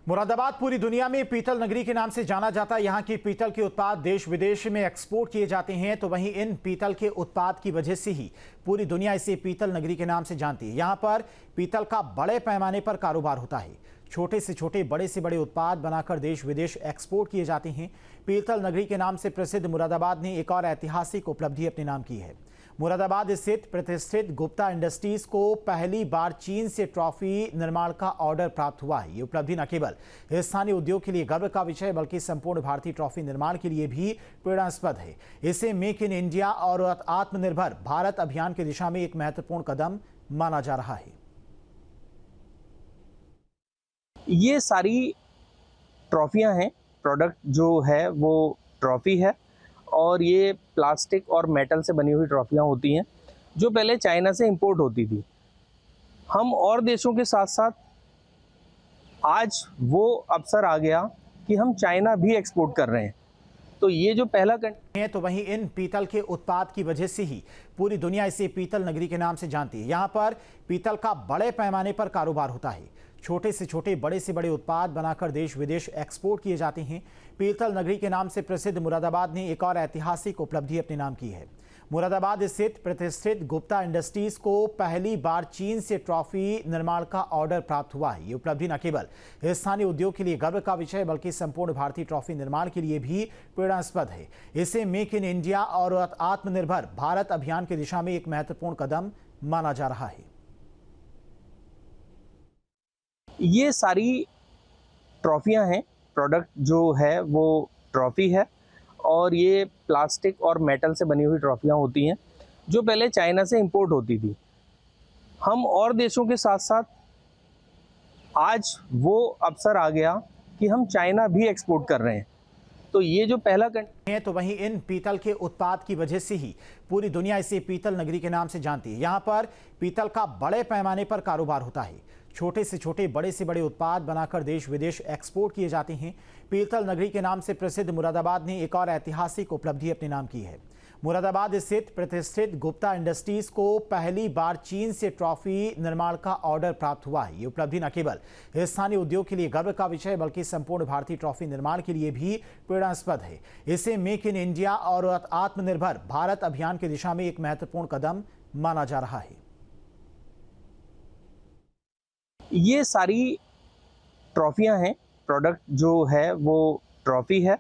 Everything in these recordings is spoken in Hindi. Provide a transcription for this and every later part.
मुरादाबाद पूरी दुनिया में पीतल नगरी के नाम से जाना जाता है। यहाँ की पीतल के उत्पाद देश विदेश में एक्सपोर्ट किए जाते हैं। तो वहीं इन पीतल के उत्पाद की वजह से ही पूरी दुनिया इसे पीतल नगरी के नाम से जानती है। यहाँ पर पीतल का बड़े पैमाने पर कारोबार होता है। छोटे से छोटे, बड़े से बड़े उत्पाद बनाकर देश विदेश एक्सपोर्ट किए जाते हैं। पीतल नगरी के नाम से प्रसिद्ध मुरादाबाद ने एक और ऐतिहासिक उपलब्धि अपने नाम की है। मुरादाबाद स्थित प्रतिष्ठित गुप्ता इंडस्ट्रीज को पहली बार चीन से ट्रॉफी निर्माण का ऑर्डर प्राप्त हुआ है। ये उपलब्धि न केवल स्थानीय उद्योग के लिए गर्व का विषय बल्कि संपूर्ण भारतीय ट्रॉफी निर्माण के लिए भी प्रेरणास्पद है। इसे मेक इन इंडिया और आत्मनिर्भर भारत अभियान की दिशा में एक महत्वपूर्ण कदम माना जा रहा है। ये सारी ट्रॉफियां हैं। प्रोडक्ट जो है वो ट्रॉफी है और ये प्लास्टिक और मेटल से बनी हुई ट्रॉफियां होती हैं जो पहले चाइना से इंपोर्ट होती थी। हम और देशों के साथ साथ आज वो अवसर आ गया कि हम चाइना भी एक्सपोर्ट कर रहे हैं। तो ये जो पहला है तो वहीं इन पीतल के उत्पाद की वजह से ही पूरी दुनिया इसे पीतल नगरी के नाम से जानती है। यहाँ पर पीतल का बड़े पैमाने पर कारोबार होता है। छोटे से छोटे, बड़े से बड़े उत्पाद बनाकर देश विदेश एक्सपोर्ट किए जाते हैं। पीतल नगरी के नाम से प्रसिद्ध मुरादाबाद ने एक और ऐतिहासिक उपलब्धि अपने नाम की है। मुरादाबाद स्थित प्रतिष्ठित गुप्ता इंडस्ट्रीज को पहली बार चीन से ट्रॉफी निर्माण का ऑर्डर प्राप्त हुआ है। ये उपलब्धि न केवल स्थानीय उद्योग के लिए गर्व का विषय बल्कि संपूर्ण भारतीय ट्रॉफी निर्माण के लिए भी प्रेरणास्पद है। इसे मेक इन इंडिया और आत्मनिर्भर भारत अभियान की दिशा में एक महत्वपूर्ण कदम माना जा रहा है। ये सारी ट्रॉफियां हैं। प्रोडक्ट जो है वो ट्रॉफी है और ये प्लास्टिक और मेटल से बनी हुई ट्रॉफियां होती हैं जो पहले चाइना से इंपोर्ट होती थी। हम और देशों के साथ साथ आज वो अवसर आ गया कि हम चाइना भी एक्सपोर्ट कर रहे हैं। तो ये जो पहला है तो वहीं इन पीतल के उत्पाद की वजह से ही पूरी दुनिया इसे पीतल नगरी के नाम से जानती है। यहाँ पर पीतल का बड़े पैमाने पर कारोबार होता है। छोटे से छोटे, बड़े से बड़े उत्पाद बनाकर देश विदेश एक्सपोर्ट किए जाते हैं। पीतल नगरी के नाम से प्रसिद्ध मुरादाबाद ने एक और ऐतिहासिक उपलब्धि अपने नाम की है। मुरादाबाद स्थित प्रतिष्ठित गुप्ता इंडस्ट्रीज को पहली बार चीन से ट्रॉफी निर्माण का ऑर्डर प्राप्त हुआ है। ये उपलब्धि न केवल स्थानीय उद्योग के लिए गर्व का विषय बल्कि संपूर्ण भारतीय ट्रॉफी निर्माण के लिए भी प्रेरणास्पद है। इसे मेक इन इंडिया और आत्मनिर्भर भारत अभियान की दिशा में एक महत्वपूर्ण कदम माना जा रहा है। ये सारी ट्रॉफियां हैं। प्रोडक्ट जो है वो ट्रॉफी है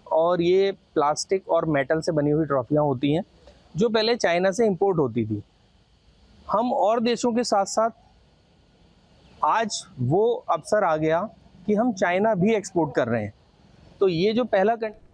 और ये प्लास्टिक और मेटल से बनी हुई ट्रॉफियां होती हैं जो पहले चाइना से इंपोर्ट होती थी। हम और देशों के साथ साथ आज वो अवसर आ गया कि हम चाइना भी एक्सपोर्ट कर रहे हैं। तो ये जो पहला